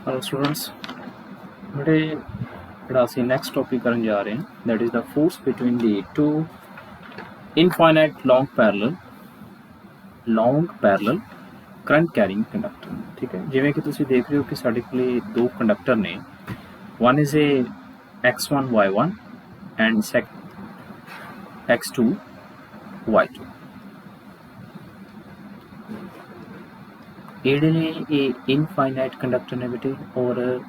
Hello students, बेटे ਜਿਹੜਾ ਅਸੀਂ ਨੈਕਸਟ ਟੌਪਿਕ ਕਰਨ ਜਾ ਰਹੇ ਹਾਂ that is the force between the two infinite long parallel current carrying conductor. ਠੀਕ ਹੈ, ਜਿਵੇਂ ਕਿ ਤੁਸੀਂ ਦੇਖ ਰਹੇ ਹੋ ਕਿ ਸਾਡੇ ਕੋਲ ਦੋ ਕੰਡਕਟਰ ਨੇ, one is a x1 y1 and x2 y2। ਜਿਹੜੇ ਨੇ ਇਹ ਇਨਫਾਈਨਾਈਟ ਕੰਡਕਟਰ ਨੇ ਬੇਟੇ, ਔਰ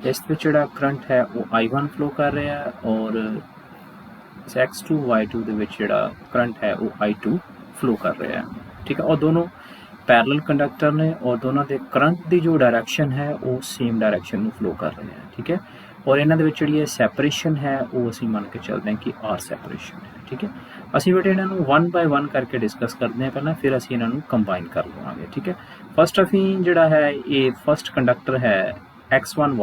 ਇਸ ਵਿੱਚ ਜਿਹੜਾ ਕਰੰਟ ਹੈ ਉਹ I1 ਫਲੋ ਕਰ ਰਿਹਾ ਹੈ ਔਰ x2 y2 ਦੇ ਵਿੱਚ ਜਿਹੜਾ ਕਰੰਟ ਹੈ ਉਹ I2 ਫਲੋ ਕਰ ਰਿਹਾ ਹੈ। ਠੀਕ ਹੈ, ਔਰ ਦੋਨੋਂ ਪੈਰਲਲ ਕੰਡਕਟਰ ਨੇ ਔਰ ਦੋਨਾਂ ਦੇ ਕਰੰਟ ਦੀ ਜੋ ਡਾਇਰੈਕਸ਼ਨ ਹੈ ਉਹ ਸੇਮ ਡਾਇਰੈਕਸ਼ਨ ਨੂੰ ਫਲੋ ਕਰ ਰਹੇ ਹੈ। ਠੀਕ ਹੈ, ਔਰ ਇਹਨਾਂ ਦੇ ਵਿੱਚ ਜਿਹੜੀ ਇਹ ਸੈਪਰੇਸ਼ਨ ਹੈ ਉਹ ਅਸੀਂ ਮੰਨ ਕੇ ਚੱਲਦੇ ਹਾਂ ਕਿ R ਸੈਪਰੇਸ਼ਨ ਹੈ। ਠੀਕ ਹੈ, ਅਸੀਂ ਬੇਟੇ ਇਹਨਾਂ ਨੂੰ 1 by 1 ਕਰਕੇ ਡਿਸਕਸ ਕਰਦੇ ਹਾਂ ਪਹਿਲਾਂ, ਫਿਰ ਅਸੀਂ ਇਹਨਾਂ ਨੂੰ ਕੰਬਾਈਨ ਕਰ ਲਵਾਂਗੇ। ਠੀਕ ਹੈ, ਫਸਟ ਅਸੀਂ ਜਿਹੜਾ ਹੈ ਇਹ ਫਸਟ ਕੰਡਕਟਰ ਹੈ x1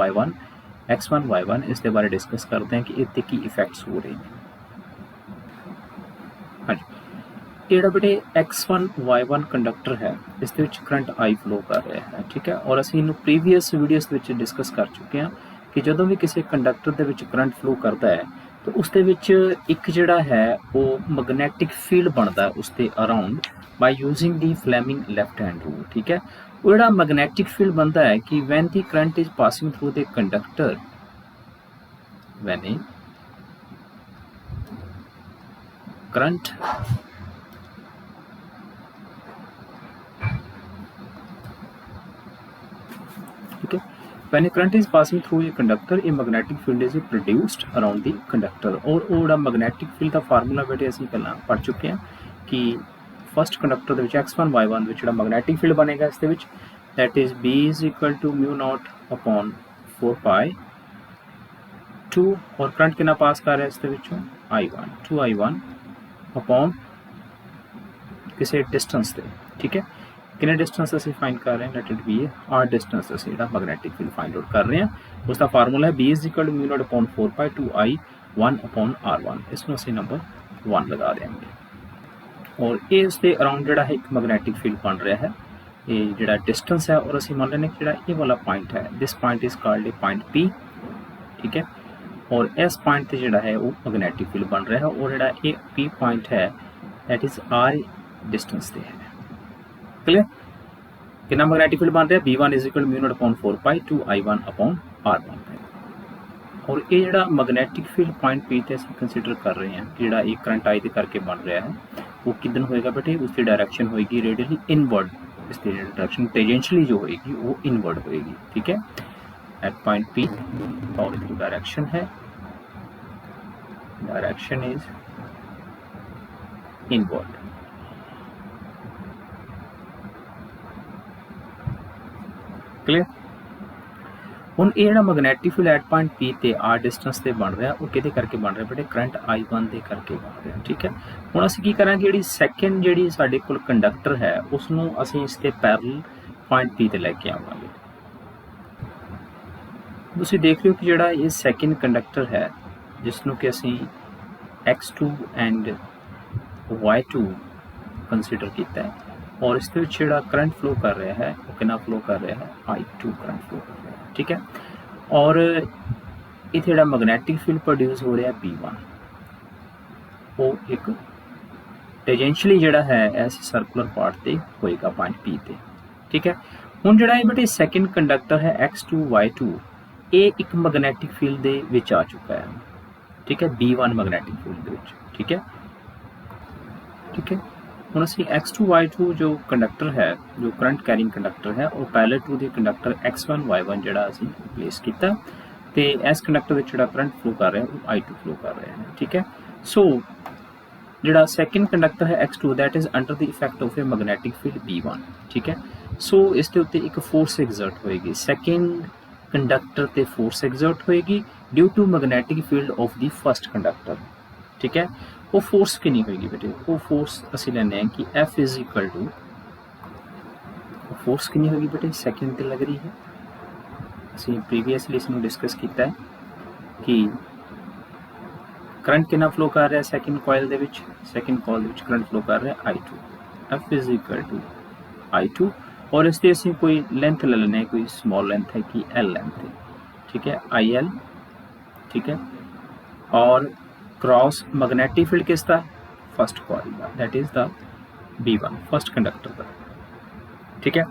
y1 ਇਸ ਦੇ ਬਾਰੇ ਡਿਸਕਸ ਕਰਦੇ ਹਾਂ ਕਿ ਇਹਦੇ ਕੀ ਇਫੈਕਟਸ ਹੋ ਰਹੇ ਨੇ। ਹਾਂਜੀ, ਜਿਹੜਾ ਬੇਟੇ x1 y1 ਕੰਡਕਟਰ ਹੈ ਇਸ ਦੇ ਵਿੱਚ ਕਰੰਟ I ਫਲੋ ਕਰ ਰਿਹਾ ਹੈ। ਠੀਕ ਹੈ, ਔਰ ਅਸੀਂ ਇਹਨੂੰ ਪ੍ਰੀਵੀਅਸ ਵੀਡੀਓਜ਼ ਵਿੱਚ ਡਿਸਕਸ ਕਰ ਚੁੱਕੇ ਹਾਂ ਕਿ ਜਦੋਂ ਵੀ ਕਿਸੇ ਕੰਡਕਟਰ ਦੇ ਵਿੱਚ ਕਰੰਟ ਫਲੋ ਕਰਦਾ ਹੈ ਤਾਂ ਉਸ ਦੇ ਵਿੱਚ ਇੱਕ ਜਿਹੜਾ ਹੈ ਉਹ ਮੈਗਨੈਟਿਕ ਫੀਲਡ ਬਣਦਾ ਹੈ ਉਸ ਦੇ around by using the Fleming left hand rule. ਠੀਕ ਹੈ, ਉਹ ਜਿਹੜਾ ਮੈਗਨੈਟਿਕ ਫੀਲਡ ਬਣਦਾ ਹੈ ਕਿ when the current is passing through the conductor, when a current okay when a current is passing through a conductor a magnetic field is produced around the conductor। और वो ਜਿਹੜਾ magnetic field ਦਾ formula ਬੇਟੇ ਅਸੀਂ ਪਹਿਲਾਂ ਪੜ੍ਹ ਚੁੱਕੇ ਹਾਂ ਕਿ ਫਸਟ ਕੰਡਕਟਰ ਦੇ ਵਿੱਚ x1 y1 ਵਿੱਚ ਜਿਹੜਾ ਮੈਗਨੈਟਿਕ ਫੀਲਡ ਬਣੇਗਾ ਇਸ ਦੇ ਵਿੱਚ that is B is equal to mu naught upon 4 pi 2 और करंट कितना पास कर रहा है इसके विचों I1 2I1 अपॉन किसी डिस्टेंस से। ठीक है, कितने डिस्टेंस असीं फाइंड कर रहे हैं, let it be R distance असीं जिहड़ा मैगनैटिक फील्ड फाइंड आउट कर रहे हैं उसका फार्मूला है B is equal to mu naught upon 4 pi 2I1 upon R1। इसमें असीं नंबर 1 लगा देंगे और ये उसके अराउंड जिहड़ा है एक मैगनैटिक फील्ड बन रहा है। ये जिहड़ा डिस्टेंस है और असीं मान लेने कि जिहड़ा ये वाला पॉइंट है this point is called a point P। ठीक है, और इस पॉइंट पर जोड़ा है वो मैगनैटिक फील्ड बन रहा है और जोड़ा ये P पॉइंट है दैट इज R डिस्टेंस से है। क्लियर, कितना मैगनैटिक फील्ड बन रहा है B1 is equal mu naught upon 4 pi 2I1 upon R1। और ये जोड़ा मैगनैटिक फील्ड पॉइंट P ते असीं कंसीडर कर रहे हैं कि जोड़ा एक करंट I दे करके बन रहा है वो किधर होएगा बेटे, उसकी डायरेक्शन होएगी रेडियली इनवर्ड, इसकी डायरेक्शन टेंजेंशियली जो होएगी वो इनवर्ड होएगी। ठीक है, at point P और इसकी डायरेक्शन है, डायरेक्शन इज इनवर्ड। क्लियर, ਹੁਣ ਇਹ ਜਿਹੜਾ magnetic field at point P ਤੇ R ਡਿਸਟੈਂਸ ਤੇ ਬਣ ਰਿਹਾ ਉਹ ਕਿਹਦੇ ਕਰਕੇ ਬਣ ਰਿਹਾ ਬੇਟੇ, ਕਰੰਟ I1 ਦੇ ਕਰਕੇ ਬਣ ਰਿਹਾ। ਠੀਕ ਹੈ, ਹੁਣ ਅਸੀਂ ਕੀ ਕਰਾਂਗੇ, ਜਿਹੜੀ ਸੈਕਿੰਡ ਜਿਹੜੀ ਸਾਡੇ ਕੋਲ ਕੰਡਕਟਰ ਹੈ ਉਸ ਨੂੰ ਅਸੀਂ ਇਸ ਤੇ ਪੈਰਲਲ ਪੁਆਇੰਟ P ਤੇ ਲੈ ਕੇ ਆਵਾਂਗੇ। ਤੁਸੀਂ ਦੇਖ ਰਹੇ ਹੋ ਕਿ ਜਿਹੜਾ ਇਹ ਸੈਕਿੰਡ ਕੰਡਕਟਰ ਹੈ ਜਿਸ ਨੂੰ ਕਿ ਅਸੀਂ x2 ਐਂਡ y2 ਕੰਸੀਡਰ ਕੀਤਾ ਹੈ ਔਰ ਇਸ ਦੇ ਵਿੱਚ ਜਿਹੜਾ ਕਰੰਟ ਫਲੋ ਕਰ ਰਿਹਾ ਹੈ ਉਹ ਕਿੰਨਾ ਫਲੋ ਕਰ ਰਿਹਾ ਹੈ I2 ਕਰੰਟ ਫਲੋ ਕਰ ਰਿਹਾ ਹੈ। ਠੀਕ ਹੈ, ਔਰ ਇੱਥੇ ਜਿਹੜਾ ਮੈਗਨੈਟਿਕ ਫੀਲਡ ਪ੍ਰੋਡਿਊਸ ਹੋ ਰਿਹਾ B1 ਉਹ ਇੱਕ ਟੈਂਜੈਂਸ਼ੀਅਲੀ ਜਿਹੜਾ ਹੈ ਇਸ ਸਰਕੂਲਰ ਪਾਰਟ ਤੇ ਹੋਏਗਾ ਪੁਆਇੰਟ P ਤੇ। ਠੀਕ ਹੈ, ਹੁਣ ਜਿਹੜਾ ਇਹ ਬੇਟੇ ਸੈਕਿੰਡ ਕੰਡਕਟਰ ਹੈ x2 y2 ਇਹ ਇੱਕ ਮੈਗਨੈਟਿਕ ਫੀਲਡ ਦੇ ਵਿੱਚ ਆ ਚੁੱਕਾ ਹੈ। ਠੀਕ ਹੈ, B1 ਮੈਗਨੈਟਿਕ ਫੀਲਡ ਦੇ ਵਿੱਚ। ਠੀਕ ਹੈ, ਠੀਕ ਹੈ, ਹੁਣ ਅਸੀਂ x2 y2 ਜੋ ਕੰਡਕਟਰ ਹੈ ਜੋ ਕਰੰਟ ਕੈਰਿੰਗ ਕੰਡਕਟਰ ਹੈ ਉਹ ਪੈਰਲਲ ਟੂ ਦੇ ਕੰਡਕਟਰ x1 y1 ਜਿਹੜਾ ਅਸੀਂ ਪਲੇਸ ਕੀਤਾ ਤੇ ਇਸ ਕੰਡਕਟਰ ਵਿੱਚ ਜਿਹੜਾ ਕਰੰਟ ਫਲੋ ਕਰ ਰਿਹਾ ਉਹ I2 ਫਲੋ ਕਰ ਰਿਹਾ ਹੈ। ਠੀਕ ਹੈ, ਸੋ ਜਿਹੜਾ ਸੈਕਿੰਡ ਕੰਡਕਟਰ ਹੈ x2 that is under the effect of A magnetic field B1। ਠੀਕ ਹੈ, ਸੋ ਇਸ ਦੇ ਉੱਤੇ ਇੱਕ ਫੋਰਸ ਐਗਜ਼ਰਟ ਹੋਏਗੀ, ਸੈਕਿੰਡ ਕੰਡਕਟਰ ਤੇ ਫੋਰਸ ਐਗਜ਼ਰਟ ਹੋਏਗੀ due to magnetic field of the first conductor. ਠੀਕ ਹੈ, वो फोर्स कितनी होगी बेटे, वो फोर्स असी लेने हैं कि F is equal to force कितनी होगी बेटे सैकेंड ते लग रही है। असी प्रीवियसली इसमें डिस्कस किया है कि करंट कितना फ्लो कर रहा है सैकेंड कॉइल दे विच, सैकेंड कॉइल दे विच करंट फ्लो कर रहा है I2 F is equal to I2 और इसकी असीं कोई लेंथ ले लें, कोई स्मॉल लेंथ है कि एल लेंथ है, ठीक है, आई एल, ठीक है। और क्रॉस मैग्नेटिक फील्ड किसका, फर्स्ट कॉइल का, that is the B1 first conductor का, ठीक है।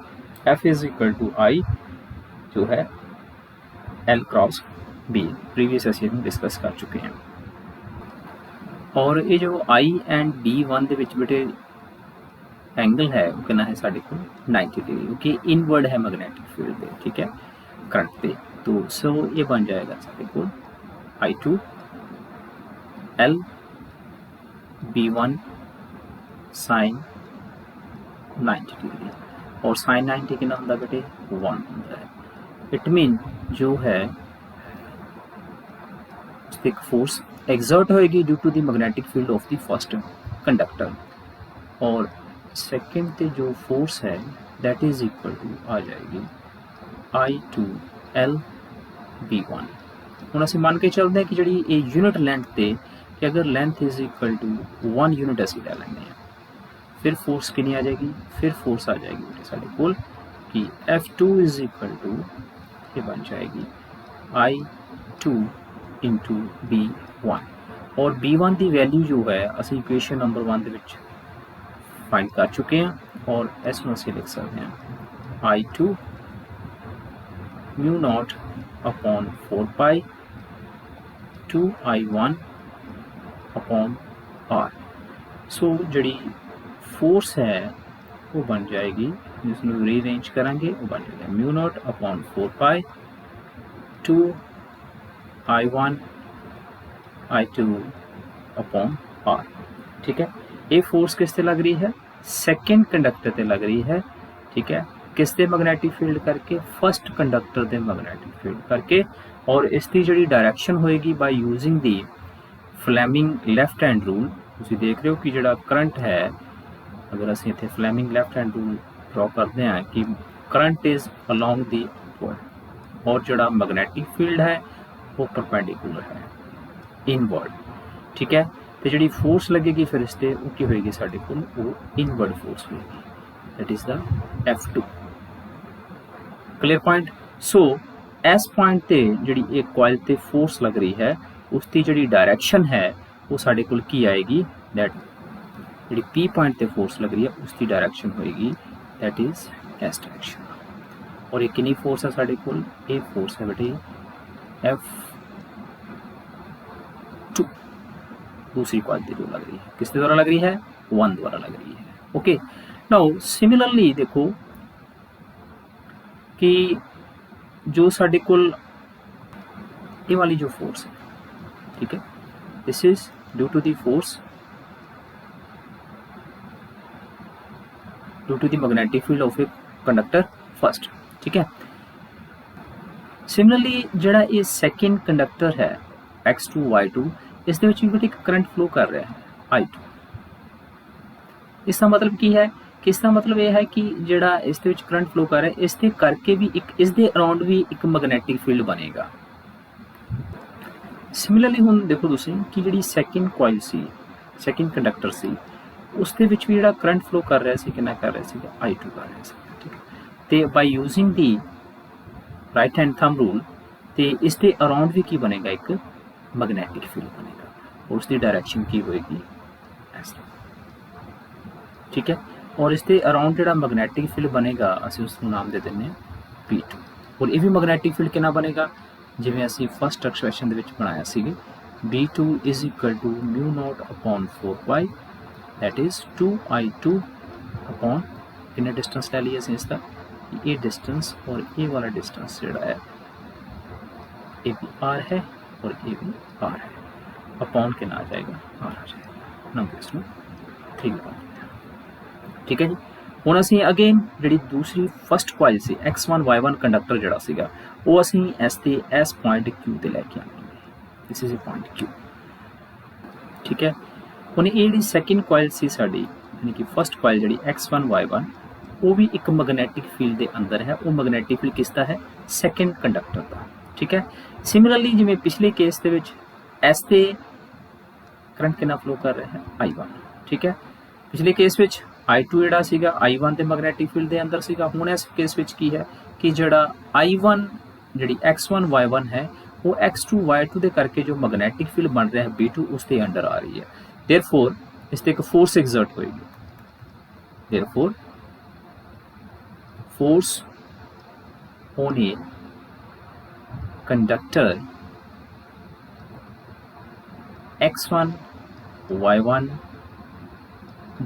F इज इक्वल टू आई जो है L क्रॉस B, प्रीवियस असीं डिस्कस कर चुके हैं। और ये जो I एंड B1 दे विच बेटे एंगल है वो कितना है साढ़े को 90 डिग्री, क्योंकि इनवर्ड है मैग्नेटिक फील्ड दे, ठीक है, करंट पे। तो सो ये बन जाएगा साढ़े को I2 L B1 sine 90 degree, और साइन 90 कितना होंगे बेटे 1 होंगे। इट मीन जो है एक फोर्स एक्सर्ट होएगी due to the magnetic field of the first conductor, और सेकंड ते जो फोर्स है दैट इज इक्वल टू आ जाएगी I2 L B1। हुण असीं मान के चलते हैं कि जिहड़ी ये यूनिट लेंथ ते कि अगर length is equal to 1 unit असीं ले लैंदे हैं, फिर फोर्स कितनी आ जाएगी, फिर फोर्स आ जाएगी बेटे साढ़े कोल कि F2 इज इक्वल टू ये बन जाएगी I2 इंटू B1, और B1 की वैल्यू जो है असीं इक्वेशन नंबर 1 दे विच फाइंड कर चुके हैं, और इसमें असीं लिख सकते हैं I2 mu naught upon 4 pi 2I1 upon R। सो जिहड़ी फोर्स है वो बन जाएगी, जिसमें रीअरेंज करेंगे वो बन जाएगा mu naught upon 4 pi 2I1 I2 upon R, ठीक है। ये फोर्स किस ते लग रही है, सेकेंड कंडक्टर ते लग रही है, ठीक है, किस ते मैग्नेटिक फील्ड करके, फर्स्ट कंडक्टर दे मैग्नेटिक फील्ड करके। और इसकी जिहड़ी डायरैक्शन होएगी by using the Fleming left hand rule, तुसीं देख रहे हो कि जिहड़ा करंट है, अगर असीं इत्थे Fleming left hand rule draw करते हैं कि current is along the upward, और जिहड़ा मैग्नेटिक फील्ड है वो परपेंडिकुलर है इनवर्ड, ठीक है। तो जिहड़ी फोर्स लगेगी फिर इस ते वो की होएगी साडे कोल, वो इनवर्ड फोर्स होएगी, that is the F2। Clear point. So इस पॉइंट ते जिहड़ी एक कॉइल ते फोर्स लग रही है उसकी जिहड़ी डायरैक्शन है वो साडे कोल की आएगी, दैट जिहड़ी P पॉइंट ते फोर्स लग रही है उसकी डायरैक्शन होएगी दैट इज इस डायरैक्शन। और ये कितनी फोर्स है साडे कोल, ये फोर्स है बेटे F2, दूसरी कॉइल जो लग रही है, किसके द्वारा लग रही है, 1 द्वारा लग रही है, ओके। नाउ सिमिलरली देखो कि जो साडे कोल ये वाली जो फोर्स है, ठीक है, this is due to the force due to the magnetic field of a conductor first, ठीक है। सिमिलरली जिहड़ा ये सेकेंड कंडक्टर है X2 Y2, इस दे विच भी एक करंट फ्लो कर रहा है I2। इसका मतलब की है कि इसका मतलब यह है कि जिहड़ा इस दे विच करंट फ्लो कर रहा है, इस दे करके भी एक इस दे अराउंड भी एक मैग्नेटिक फील्ड बनेगा। सिमिलरली हुण देखो तुसीं कि जिहड़ी second coil C, second conductor सी, उस दे विच भी जिहड़ा करंट फ्लो कर रहा सी, कितना कर रहा सी, I2 कर रहा सी, ठीक है। ते by using the right hand thumb rule ते इस दे अराउंड भी की बनेगा, एक मैग्नेटिक फील्ड बनेगा, और उसकी डायरैक्शन की होएगी ऐसा, ठीक है। और इसके अराउंड जिहड़ा मैग्नेटिक फील्ड बनेगा असीं उसनूं नाम दे दिंदे P2, और ये भी मैग्नेटिक फील्ड कितना बनेगा, जिवें असीं फर्स्ट एक्सप्रेशन दे विच बनाया सीगे B2 is equal to mu naught upon 4 pi that is 2I2 upon कितने डिस्टेंस ले लिया इसका, ये डिस्टेंस और ये वाला डिस्टेंस जिहड़ा है ये भी R है और ये भी R है, अपॉन कितना आ जाएगा, R आ जाएगा, नंबर इसमें 3 लगा, ठीक है जी। हुण असीं अगेन जिहड़ी दूसरी first coil C X1 Y1 conductor जिहड़ा सीगा वो असीं इस ते इस पॉइंट Q ते लैके आवांगे, this is a point Q, ठीक है। हुण ये जिहड़ी सेकेंड कॉइल सी साडी, यानी कि फर्स्ट कॉइल जिहड़ी X1 Y1, वो भी एक मैग्नेटिक फील्ड के अंदर है, वो मैग्नेटिक फील्ड किसका है, सेकेंड कंडक्टर का, ठीक है। सिमिलरली जिवें पिछले केस दे विच इस ते करंट कितना फ्लो कर रहा है I1, ठीक है। पिछले केस विच I2 ਜਿਹੜਾ ਸੀਗਾ I1 ਦੇ ਮੈਗਨੈਟਿਕ ਫੀਲਡ ਦੇ ਅੰਦਰ ਸੀਗਾ। ਹੁਣ ਇਸ ਕੇਸ ਵਿੱਚ ਕੀ ਹੈ ਕਿ ਜਿਹੜਾ I1 ਜਿਹੜੀ X1 Y1 ਹੈ ਉਹ X2 Y2 ਦੇ ਕਰਕੇ ਜੋ ਮੈਗਨੈਟਿਕ ਫੀਲਡ ਬਣ ਰਿਹਾ ਹੈ B2 ਉਸ ਦੇ ਅੰਡਰ ਆ ਰਹੀ ਹੈ। देयरफॉर ਇਸ ਤੇ ਇੱਕ ਫੋਰਸ ਐਗਜ਼ਰਟ ਹੋਏਗੀ। Therefore force on a conductor X1 Y1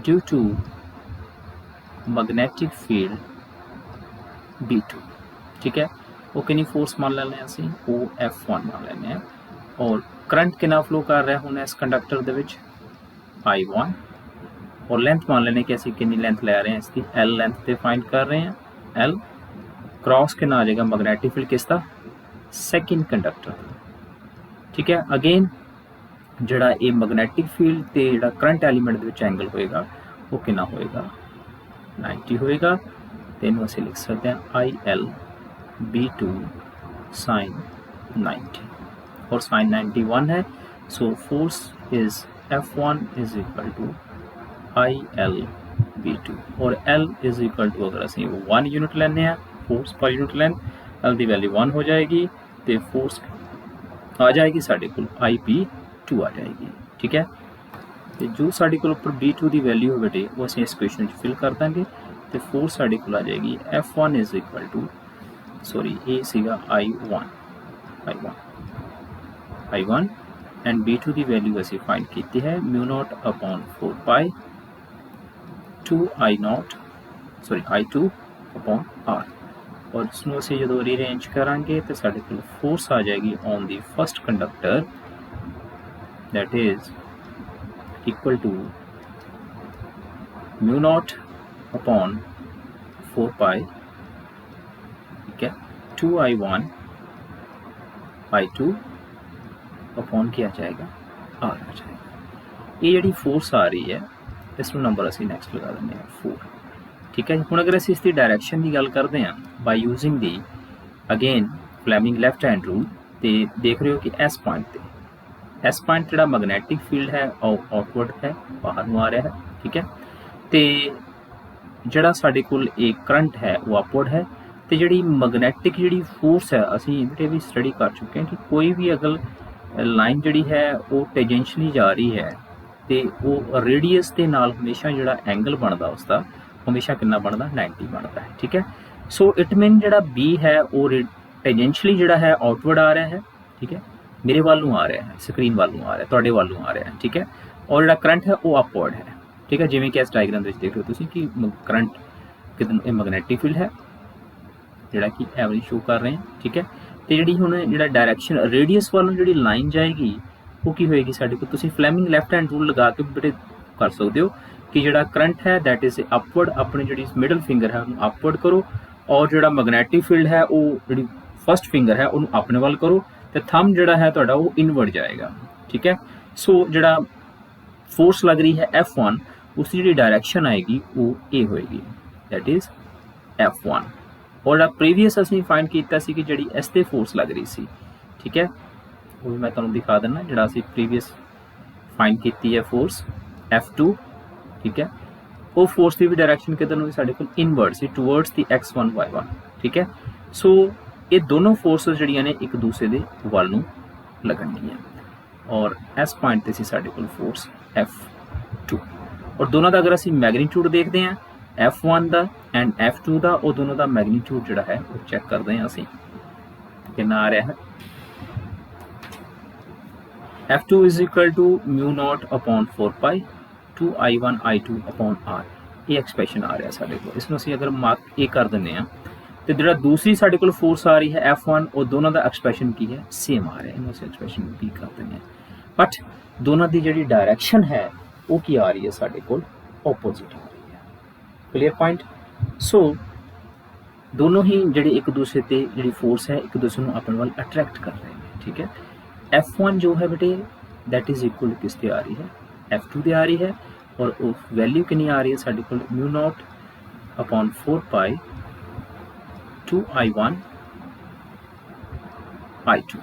due to magnetic field B2, ठीक है। वो कितनी फोर्स मान लेने असी वो F1 मान लेने हैं और करंट कितना फ्लो कर रहा है हुण इस कंडक्टर दे विच I1 और लेंथ मान लेने कि असी कितनी लेंथ ले रहे हैं इसकी L लेंथ ते फाइंड कर रहे हैं। L क्रॉस कितना आ जाएगा मैग्नेटिक फील्ड किसका सैकेंड कंडक्टर, ठीक है। अगेन ਜਿਹੜਾ ਇਹ ਮੈਗਨੈਟਿਕ ਫੀਲਡ ਤੇ ਜਿਹੜਾ ਕਰੰਟ ਐਲੀਮੈਂਟ ਦੇ ਵਿੱਚ ਐਂਗਲ ਹੋਏਗਾ ਉਹ ਕਿੰਨਾ ਹੋਏਗਾ 90 ਹੋਏਗਾ। ਤੇ ਇਹਨੂੰ ਅਸੀਂ ਲਿਖ ਸਕਦੇ ਹਾਂ IL B2 sin 90 और sin 91 है। So force is F1 is equal to IL B2 और L इज इक्वल टू अगर ਅਸੀਂ 1 यूनिट ਲੈਂਦੇ ਆ force per unit length L ਦੀ वैल्यू 1 हो जाएगी तो फोर्स आ जाएगी साढ़े को IP2 आ जाएगी, ठीक है। तो जो साढ़े को उपर B2 की वैल्यू है बेटे वो असं इस क्वेश्चन फिल कर देंगे तो फोर्स साढ़े को आ जाएगी F1 is equal to sorry ये सीगा I1 एंड B2 की वैल्यू असी फाइंड की है μ0 upon 4 pi 2 I2 upon R और इसमें असी जो रीअरेंज करांगे तो साढ़े को फोर्स आ जाएगी on the first conductor that is equal to μ0 upon 4 pi, ठीक है, 2 I1 I2 upon क्या जाएगा R आ जाएगा। ये जी फोर्स आ रही है इसमें नंबर असी नैक्सट लगा देंगे 4, ठीक है। हुण अगर असी इसकी डायरैक्शन की गल करते हैं by using the again Fleming left hand rule तो देख रहे हो कि इस पॉइंट पर इस पॉइंट जो मैगनैटिक फील्ड है आउटवर्ड है बाहर आ रहा है, ठीक है। तो जोड़ा साढ़े कोल एक करंट है वो अपवर्ड है तो जी मैगनैटिक जी फोर्स है असी इहदे भी स्टडी कर चुके हैं कि कोई भी अगर लाइन जी है वो टेजेंशली जा रही है तो वो रेडियस के नाल हमेशा जोड़ा एंगल बनता उसका हमेशा कितना बनता 90 बनता है, ठीक है। सो इट मीन जोड़ा B है वो टेजेंशली जोड़ा है आउटवर्ड आ रहा है, ठीक है, मेरे वालों आ रहा है स्क्रीन वालों आ रहा है तुहाडे वालों आ रहा है, ठीक है। और जो करंट है वो अपवर्ड है, ठीक है। जिवें कि इस डायग्राम देख रहे हो तुसीं कि करंट कितना मैगनैटिक फील्ड है जिहड़ा कि एवरेज शो कर रहे हैं, ठीक है। तो जिहड़ी हुण जिहड़ा डायरैक्शन रेडियस वालों जिहड़ी लाइन जाएगी वो की होएगी साडे कोल तुसीं फ्लैमिंग लैफ्ट हैंड रूल लगा के बेटे कर सकते हो कि जिहड़ा करंट है दैट इज अपवर्ड अपनी जिहड़ी मिडल फिंगर है उन्होंने अपवर्ड करो और जिहड़ा मैगनैटिक फील्ड है वो जिहड़ी फर्स्ट फिंगर है उन्होंने अपने वाल करो तो थंब जोड़ा है तो वो इनवर्ड जाएगा, ठीक है। सो जोड़ा फोर्स लग रही है F1 उसकी जी डायरैक्शन आएगी वो ए होएगी दैट इज F1 और जो प्रीवियस असीं फाइंड किया सी कि जी इस ते फोर्स लग रही सी, ठीक है, वो भी मैं तुहानूं दिखा देना जोड़ा असीं प्रीवियस फाइंड की है फोर्स F2, ठीक है। वो फोर्स की भी डायरैक्शन किधर होगी साडे कोल inward C towards the X1 Y1, ठीक है। सो ये दोनों फोर्सेस जड़ियां ने एक दूसरे के वाल नूं लगणगियां और इस पॉइंट ते सी साडे कोल फोर्स F2 और दोनों का अगर असीं मैगनीट्यूड देखते हैं F1 का एंड F2 का और दोनों का मैगनीट्यूड जोड़ा है वो चैक करते हैं असीं कितना आ रहा है F2 is equal to μ0 upon 4 pi 2 I1 I2 upon R ये एक्सप्रैशन आ रहा है साडे कोल। इसनूं असीं अगर मार्क ए कर दिंदे आ तो जो दूसरी साढ़े को फोर्स आ रही है F1 और दोनों का एक्सप्रैशन की है सेम आ रहा है, इन्होंने एक्सप्रैशन भी कर देंगे बट दोनों की जी डायरैक्शन है वो की आ रही है साढ़े को ओपोजिट आ रही है, क्लीयर पॉइंट। सो दोनों ही जी एक दूसरे से जी फोर्स है एक दूसरे को अपने वाल अट्रैक्ट कर रहे हैं, ठीक है। F1 जो है बेटे दैट इज इक्वल किस पे आ रही है F2 पे आ रही है और वैल्यू कितनी आ रही है साढ़े को μ0 अपॉन 4 पाई 2 I1 I2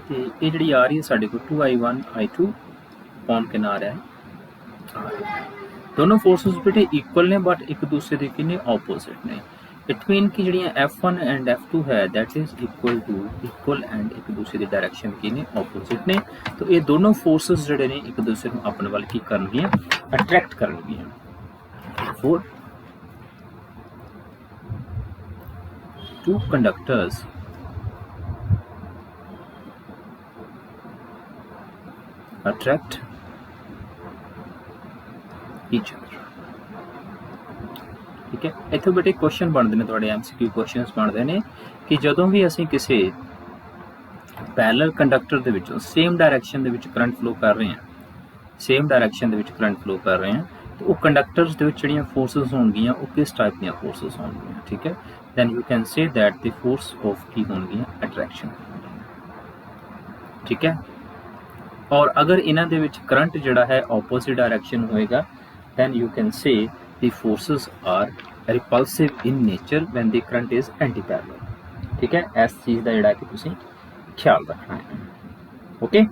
तो ये जी आ रही है साढ़े को 2 I1 I2 अपॉन कितना आ रहा है दोनों फोर्सेस बेटे इक्वल ने बट एक दूसरे के किन्ने ऑपोजिट ने। इट मीन कि जिहड़ियां F1 एंड F2 है दैट इज इक्वल एंड एक दूसरे की डायरैक्शन की ने ऑपोजिट ने। तो ये दोनों फोर्सेस जिहड़े ने एक दूसरे को अपने वाल की करनगियां अट्रैक्ट करनगियां। For two conductors attract each other। ठीक है, इत्थे बेटे क्वेश्चन बनते हैं थोड़े MCQ क्वेश्चंस बनते हैं कि जदों भी असीं किसी पैरेलल कंडक्टर दे विचों सेम डायरैक्शन दे विच करंट फ्लो कर रहे हैं, सेम डायरैक्शन दे विच करंट फ्लो कर रहे हैं, तो वो कंडक्टर्स दे विच जिहड़ियां फोर्सेस होणगियां वो किस टाइप दीयां फोर्सेस होणगियां। ठीक है, then you can say that the force of की होणगियां अट्रैक्शन। ठीक है, और अगर इन्हां दे विच करंट जिहड़ा है ऑपोजिट डायरैक्शन होएगा then you can say the forces are repulsive in nature when the current is anti parallel. ठीक है, इस चीज़ का जिहड़ा कि तुसीं ख्याल रखना है। ओके।